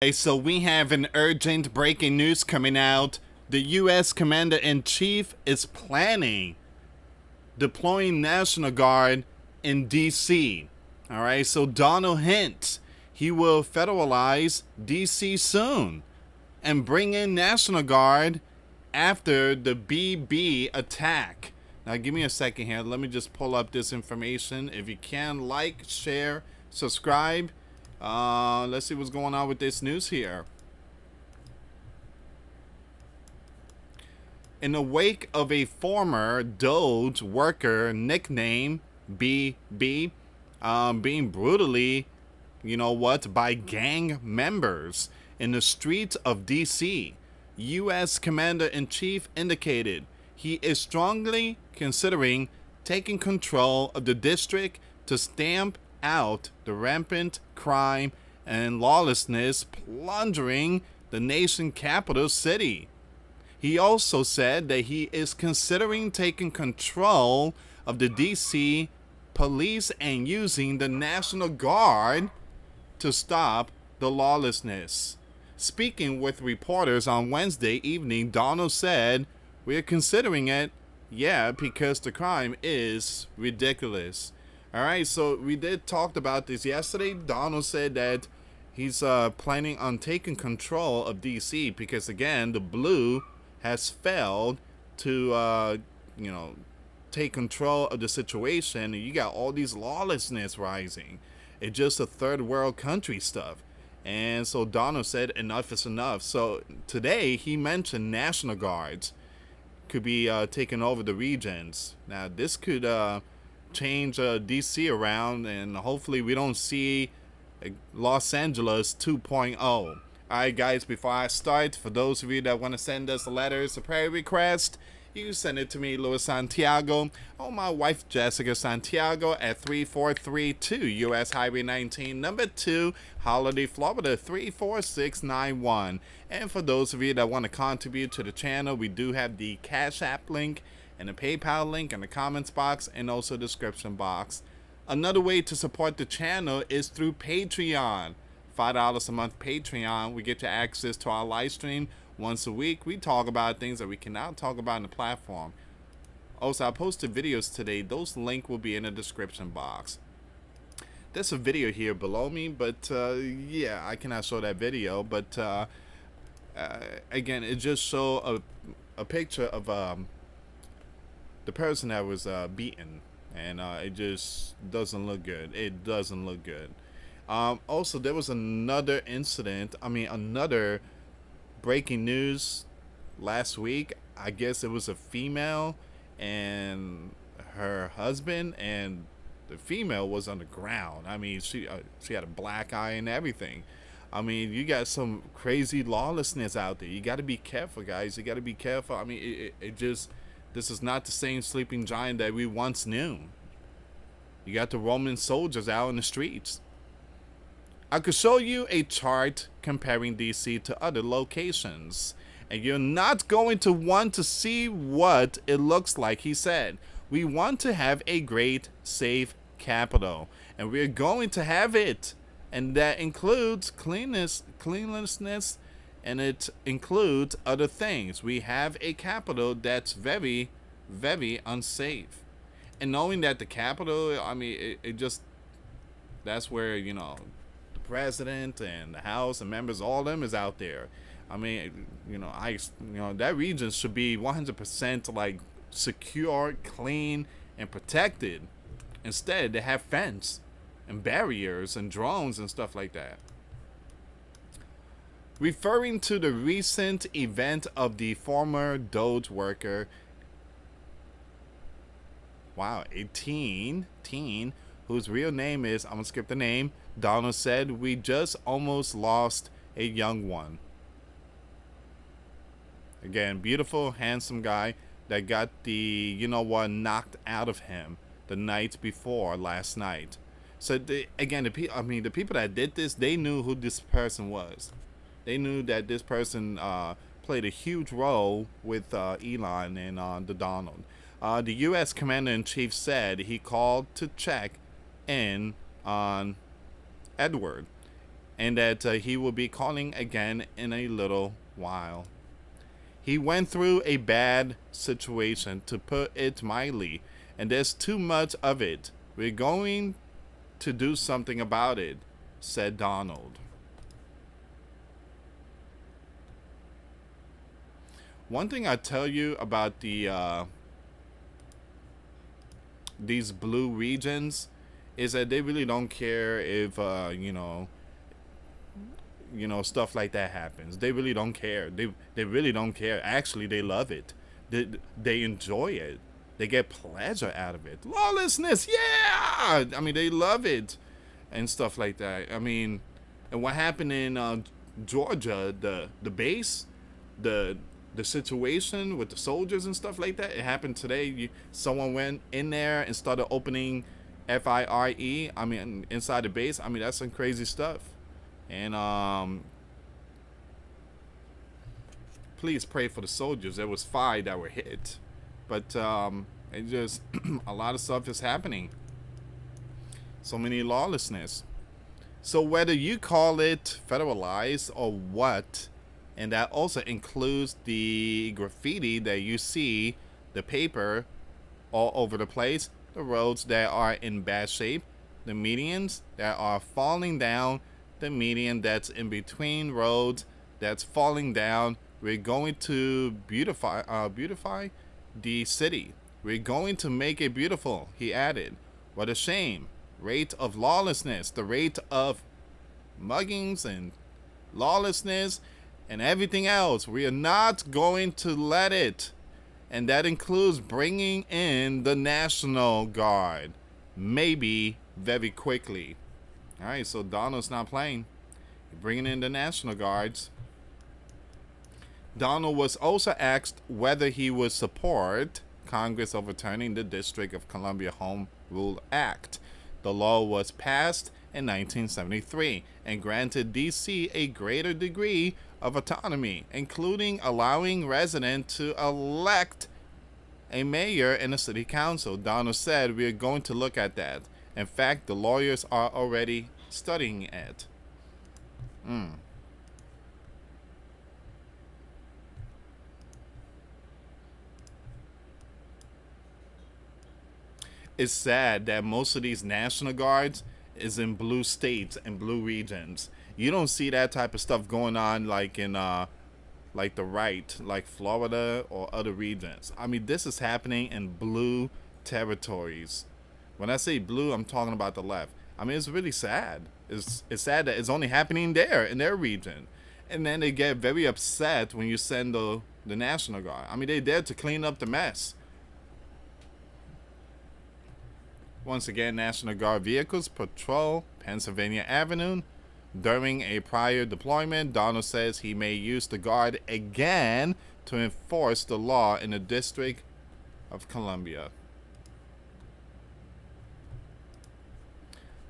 Okay, so we have an urgent breaking news coming out. The US Commander-in-Chief is planning deploying National Guard in DC. All right, so Donald hints he will federalize DC soon and bring in National Guard after the BB attack. Now, give me a second here. Let me just pull up this information. If you can, like, share, subscribe. Let's see what's going on with this news here. In the wake of a former Doge worker nicknamed BB being brutally, by gang members in the streets of DC, U.S. Commander-in-Chief indicated he is strongly considering taking control of the district to stamp out the rampant crime and lawlessness plundering the nation's capital city. He also said that he is considering taking control of the DC police and using the National Guard to stop the lawlessness. Speaking with reporters on Wednesday evening, Donald said, "We're considering it, yeah, because the crime is ridiculous." All right, so we did talk about this yesterday. Donald said that he's planning on taking control of DC because, again, the blue has failed to, take control of the situation. And you got all these lawlessness rising. It's just a third world country stuff. And so Donald said enough is enough. So today he mentioned National Guards could be taking over the regions. Now this could change DC around, and hopefully we don't see Los Angeles 2.0. Alright guys, before I start, for those of you that want to send us letters, a prayer request, you can send it to me, US Santiago, or my wife Jessica Santiago at 3432 US Highway 19, number 2, Holiday, Florida 34691. And for those of you that want to contribute to the channel, we do have the Cash App link and the PayPal link in the comments box and also description box. Another way to support the channel is through Patreon. $5 a month Patreon. We get you access to our live stream once a week. We talk about things that we cannot talk about in the platform. Also, I posted videos today. Those links will be in the description box. There's a video here below me, but yeah, I cannot show that video. But again, it just shows a picture of the person that was beaten, and it just doesn't look good. It doesn't look good. Also, there was another incident, another breaking news last week. I guess it was a female and her husband, and the female was on the ground. She had a black eye and everything. You got some crazy lawlessness out there. You got to be careful, guys. You got to be careful. This is not the same sleeping giant that we once knew. You got the Roman soldiers out in the streets. I could show you a chart comparing DC to other locations, and you're not going to want to see what it looks like, he said. We want to have a great, safe capital, and we're going to have it. And that includes cleanliness, and it includes other things. We have a capital that's very, very unsafe. And knowing that the capital, that's where, president and the House and members, all of them is out there. That region should be 100% like secure, clean, and protected. Instead, they have fence and barriers and drones and stuff like that. Referring to the recent event of the former Doge worker, a teen whose real name is, I'm gonna skip the name, Donald said, "We just almost lost a young one." Again, beautiful, handsome guy that got the, knocked out of him the night before last night. So, the people that did this, they knew who this person was. They knew that this person played a huge role with Elon and the Donald. The U.S. Commander-in-Chief said he called to check in on Edward and that he will be calling again in a little while. He went through a bad situation, to put it mildly, and there's too much of it. We're going to do something about it, said Donald. One thing I tell you about these blue regions is that they really don't care if stuff like that happens. They really don't care. They really don't care. Actually, they love it. They enjoy it. They get pleasure out of it. Lawlessness, yeah. I mean, they love it and stuff like that. I mean, and what happened in Georgia, the base, the the situation with the soldiers and stuff like that. It happened today. Someone went in there and started opening FIRE. I mean, inside the base. I mean, that's some crazy stuff. And please pray for the soldiers. There was 5 that were hit, but it just a lot of stuff is happening. So many lawlessness. So whether you call it federalized or what, and that also includes the graffiti that you see, the paper all over the place, the roads that are in bad shape, the medians that are falling down, the median that's in between roads that's falling down. We're going to beautify the city. We're going to make it beautiful, he added. What a shame. Rate of lawlessness, the rate of muggings and lawlessness and everything else. We are not going to let it. And that includes bringing in the National Guard. Maybe very quickly. All right, so Donald's not playing. Bringing in the National Guards. Donald was also asked whether he would support Congress overturning the District of Columbia Home Rule Act. The law was passed in 1973 and granted D.C. a greater degree of autonomy, including allowing residents to elect a mayor and a city council. Donald said, "We are going to look at that. In fact, the lawyers are already studying it." It's sad that most of these National Guards is in blue states and blue regions. You don't see that type of stuff going on like in like the right, like Florida or other regions. I mean, this is happening in blue territories. When I say blue, I'm talking about the left. I mean, it's really sad. It's sad that it's only happening there in their region. And then they get very upset when you send the National Guard. I mean, they're there to clean up the mess. Once again, National Guard vehicles patrol Pennsylvania Avenue. During a prior deployment, Donald says he may use the Guard again to enforce the law in the District of Columbia.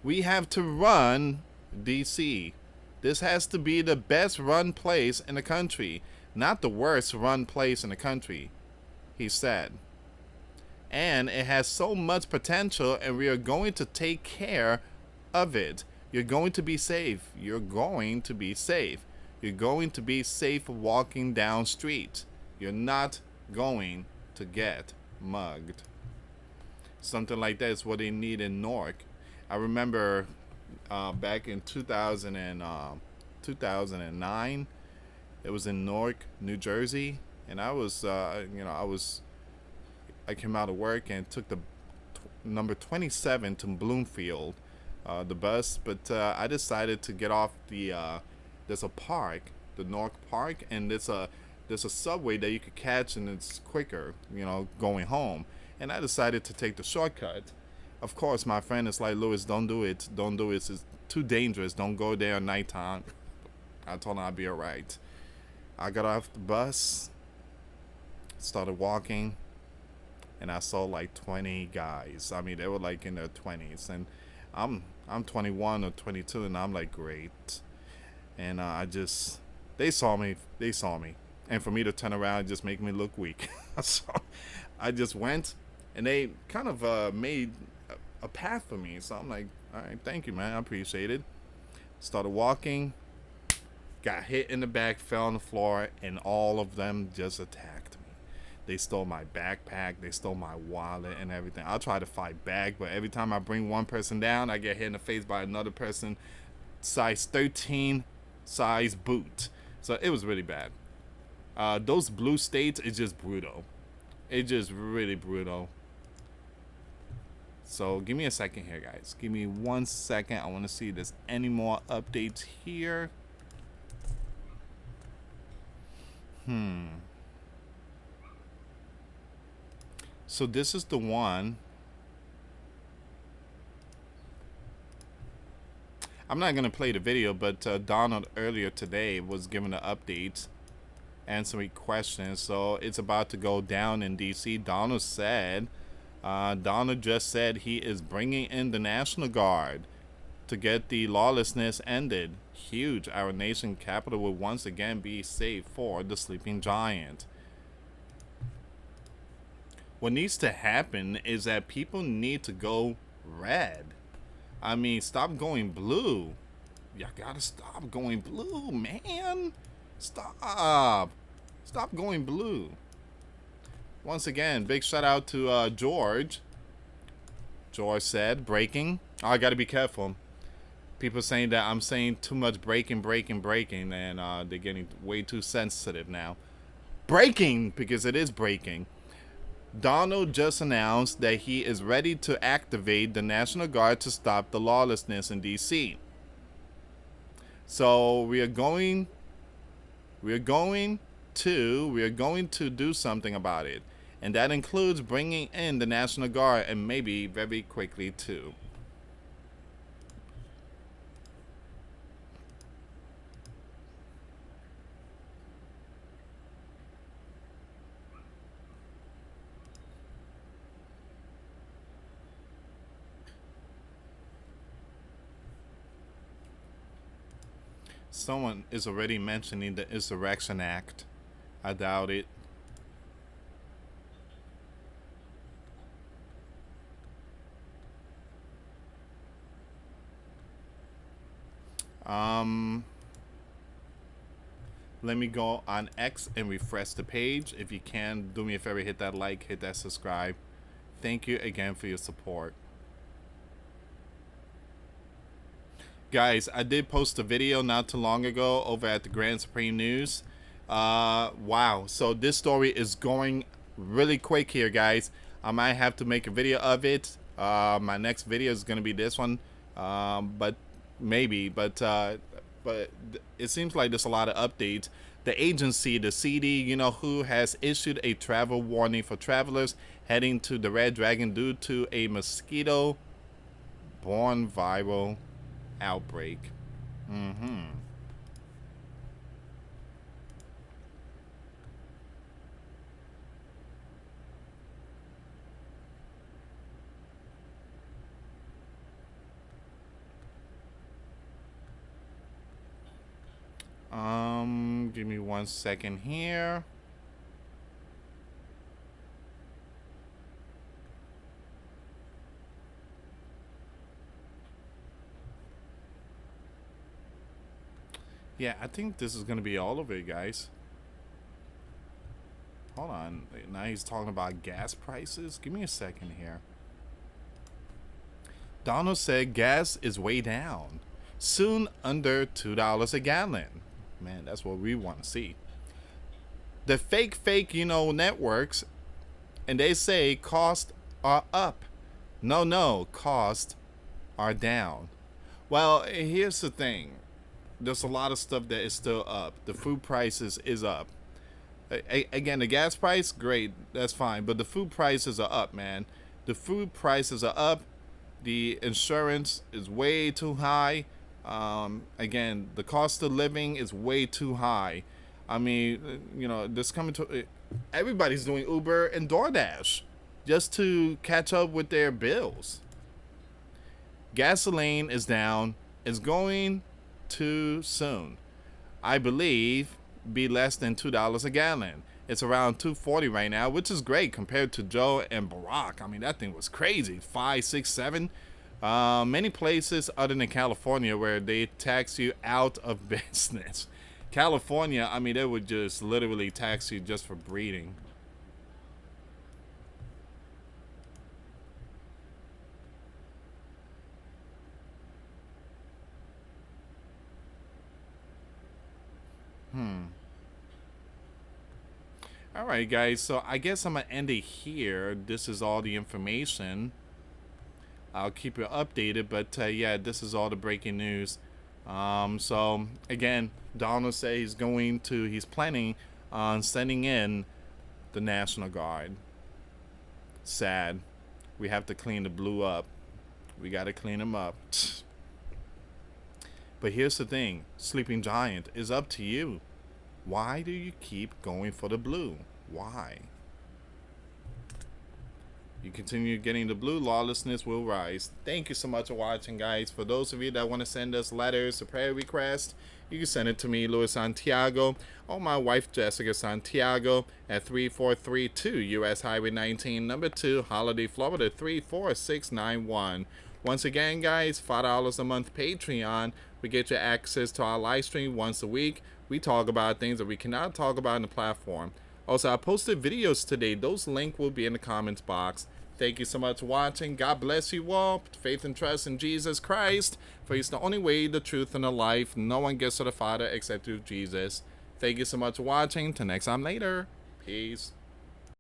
We have to run D.C. This has to be the best run place in the country, not the worst run place in the country, he said. And it has so much potential, and we are going to take care of it. You're going to be safe. You're going to be safe. You're going to be safe walking down streets. You're not going to get mugged. Something like that is what they need in Newark. I remember back in 2009, it was in Newark, New Jersey, and I came out of work and took the number 27 to Bloomfield, the bus. But I decided to get off there's a park, the Newark Park, and there's a subway that you could catch, and it's quicker, going home. And I decided to take the shortcut. Of course, my friend is like, "Louis, don't do it. Don't do it. It's too dangerous. Don't go there at nighttime." I told him I'd be all right. I got off the bus, started walking, and I saw like 20 guys. I mean, they were like in their 20s, and I'm 21 or 22, and I'm like, great. And they saw me, and for me to turn around just make me look weak. So I just went, and they kind of made a path for me. So I'm like, all right, thank you, man, I appreciate it. Started walking, got hit in the back, fell on the floor, and all of them just attacked me. They stole my backpack, they stole my wallet and everything. I'll try to fight back, but every time I bring one person down, I get hit in the face by another person, size 13 size boot. So it was really bad. Those blue states is just brutal. It's just really brutal. So give me a second here, guys. Give me 1 second. I want to see if there's any more updates here. So this is the one. I'm not going to play the video, but Donald earlier today was giving an update, answering questions. So it's about to go down in D.C. Donald just said he is bringing in the National Guard to get the lawlessness ended. Huge. Our nation capital will once again be safe for the sleeping giant. What needs to happen is that people need to go red. I mean, stop going blue. Y'all gotta stop going blue, man. Stop. Stop going blue. Once again, big shout out to George. George said, breaking. Oh, I gotta be careful. People saying that I'm saying too much breaking, and they're getting way too sensitive now. Breaking, because it is breaking. Donald just announced that he is ready to activate the National Guard to stop the lawlessness in D.C. So we are going to do something about it. And that includes bringing in the National Guard, and maybe very quickly too. Someone is already mentioning the Insurrection Act. I doubt it. Let me go on X and refresh the page. If you can, do me a favor, hit that like, hit that subscribe. Thank you again for your support. Guys, I did post a video not too long ago over at the Grand Supreme News. Wow. So this story is going really quick here, guys. I might have to make a video of it. My next video is going to be this one. But it seems like there's a lot of updates. The agency, the CD, you know, who has issued a travel warning for travelers heading to the Red Dragon due to a mosquito-borne viral outbreak. Give me 1 second here. Yeah, I think this is going to be all of it, guys. Hold on. Now he's talking about gas prices. Give me a second here. Donald said gas is way down. Soon under $2 a gallon. Man, that's what we want to see. The fake, you know, networks, and they say costs are up. No, costs are down. Well, here's the thing. There's a lot of stuff that is still up. The food prices is up. Again, the gas price, great, that's fine. But the food prices are up, man. The food prices are up. The insurance is way too high. Again, the cost of living is way too high. I mean, you know, this coming to everybody's doing Uber and DoorDash just to catch up with their bills. Gasoline is down. It's going to soon, I believe, be less than $2 a gallon. It's around $2.40 right now, which is great compared to Joe and Barack. I mean, that thing was crazy. 5, 6, 7. Many places other than California where they tax you out of business. California, I mean, they would just literally tax you just for breeding. All right, guys. So I guess I'm gonna end it here. This is all the information. I'll keep you updated, but yeah, this is all the breaking news. So again, Donald said he's planning on sending in the National Guard. Sad. We have to clean the blue up. We got to clean them up. But here's the thing, Sleeping Giant, is up to you. Why do you keep going for the blue? Why? You continue getting the blue, lawlessness will rise. Thank you so much for watching, guys. For those of you that want to send us letters or prayer requests, you can send it to me, Luis Santiago, or my wife, Jessica Santiago, at 3432 US Highway 19, number 2, Holiday, Florida, 34691. Once again, guys, $5 a month Patreon. We get you access to our live stream once a week. We talk about things that we cannot talk about in the platform. Also, I posted videos today. Those links will be in the comments box. Thank you so much for watching. God bless you all. Faith and trust in Jesus Christ. For he's the only way, the truth, and the life. No one gets to the Father except through Jesus. Thank you so much for watching. Till next time later. Peace.